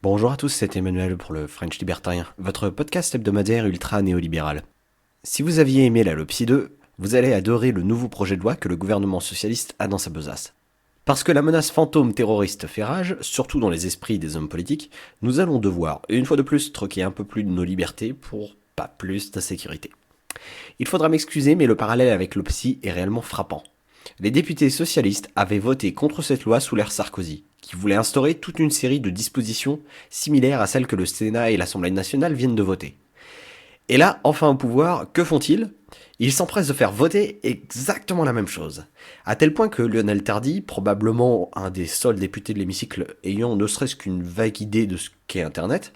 Bonjour à tous, c'est Emmanuel pour le French Libertarien, votre podcast hebdomadaire ultra néolibéral. Si vous aviez aimé la LOPSI 2, vous allez adorer le nouveau projet de loi que le gouvernement socialiste a dans sa besace. Parce que la menace fantôme terroriste fait rage, surtout dans les esprits des hommes politiques, nous allons devoir, une fois de plus, troquer un peu plus de nos libertés pour pas plus de sécurité. Il faudra m'excuser, mais le parallèle avec l'OPSI est réellement frappant. Les députés socialistes avaient voté contre cette loi sous l'ère Sarkozy, qui voulait instaurer toute une série de dispositions similaires à celles que le Sénat et l'Assemblée nationale viennent de voter. Et là, enfin au pouvoir, que font-ils ? Ils s'empressent de faire voter exactement la même chose. À tel point que Lionel Tardy, probablement un des seuls députés de l'hémicycle ayant ne serait-ce qu'une vague idée de ce qu'est Internet,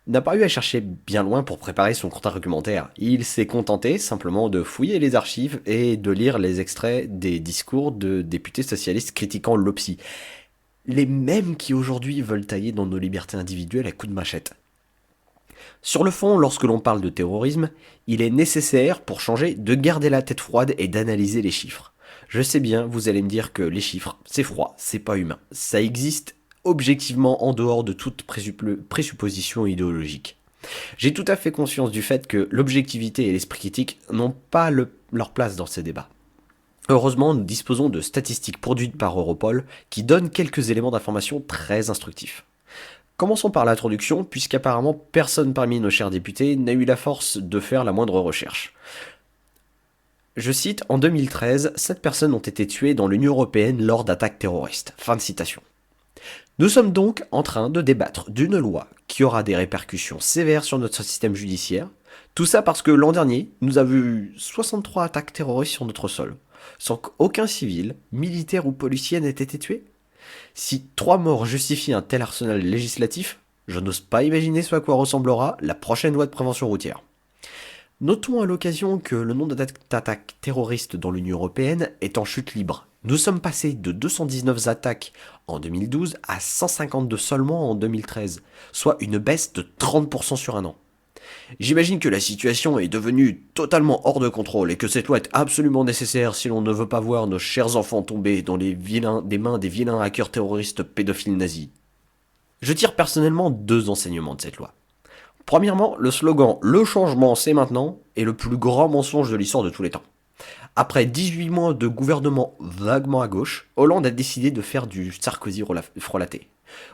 n'a pas eu à chercher bien loin pour préparer son contre-argumentaire. Il s'est contenté simplement de fouiller les archives et de lire les extraits des discours de députés socialistes critiquant l'OPSI. Les mêmes qui aujourd'hui veulent tailler dans nos libertés individuelles à coups de machette. Sur le fond, lorsque l'on parle de terrorisme, il est nécessaire, pour changer, de garder la tête froide et d'analyser les chiffres. Je sais bien, vous allez me dire que les chiffres, c'est froid, c'est pas humain. Ça existe objectivement en dehors de toute présupposition idéologique. J'ai tout à fait conscience du fait que l'objectivité et l'esprit critique n'ont pas leur place dans ces débats. Heureusement, nous disposons de statistiques produites par Europol qui donnent quelques éléments d'information très instructifs. Commençons par l'introduction, puisqu'apparemment personne parmi nos chers députés n'a eu la force de faire la moindre recherche. Je cite, en 2013, 7 personnes ont été tuées dans l'Union Européenne lors d'attaques terroristes. Fin de citation. Nous sommes donc en train de débattre d'une loi qui aura des répercussions sévères sur notre système judiciaire. Tout ça parce que l'an dernier, nous avons eu 63 attaques terroristes sur notre sol, sans qu'aucun civil, militaire ou policier n'ait été tué. Si 3 morts justifient un tel arsenal législatif, je n'ose pas imaginer ce à quoi ressemblera la prochaine loi de prévention routière. Notons à l'occasion que le nombre d'attaques terroristes dans l'Union Européenne est en chute libre. Nous sommes passés de 219 attaques en 2012 à 152 seulement en 2013, soit une baisse de 30% sur un an. J'imagine que la situation est devenue totalement hors de contrôle et que cette loi est absolument nécessaire si l'on ne veut pas voir nos chers enfants tomber dans des mains des vilains hackers terroristes pédophiles nazis. Je tire personnellement 2 enseignements de cette loi. Premièrement, le slogan « Le changement, c'est maintenant » est le plus grand mensonge de l'histoire de tous les temps. Après 18 mois de gouvernement vaguement à gauche, Hollande a décidé de faire du Sarkozy frelaté.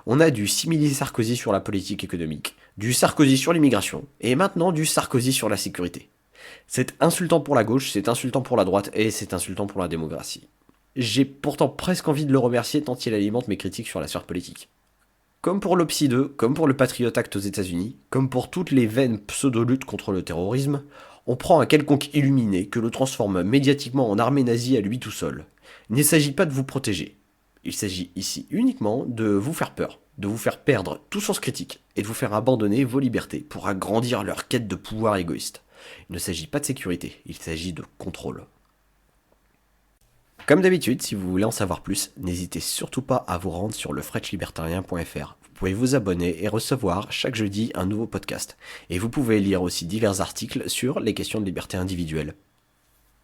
On a du simili-Sarkozy sur la politique économique, du Sarkozy sur l'immigration, et maintenant du Sarkozy sur la sécurité. C'est insultant pour la gauche, c'est insultant pour la droite, et c'est insultant pour la démocratie. J'ai pourtant presque envie de le remercier tant il alimente mes critiques sur la sphère politique. Comme pour l'OPSI 2, comme pour le Patriot Act aux États-Unis, comme pour toutes les vaines pseudo-luttes contre le terrorisme, on prend un quelconque illuminé que le transforme médiatiquement en armée nazie à lui tout seul. Il ne s'agit pas de vous protéger. Il s'agit ici uniquement de vous faire peur, de vous faire perdre tout sens critique et de vous faire abandonner vos libertés pour agrandir leur quête de pouvoir égoïste. Il ne s'agit pas de sécurité, il s'agit de contrôle. Comme d'habitude, si vous voulez en savoir plus, n'hésitez surtout pas à vous rendre sur lefrenchlibertarien.fr. Vous pouvez vous abonner et recevoir chaque jeudi un nouveau podcast. Et vous pouvez lire aussi divers articles sur les questions de liberté individuelle.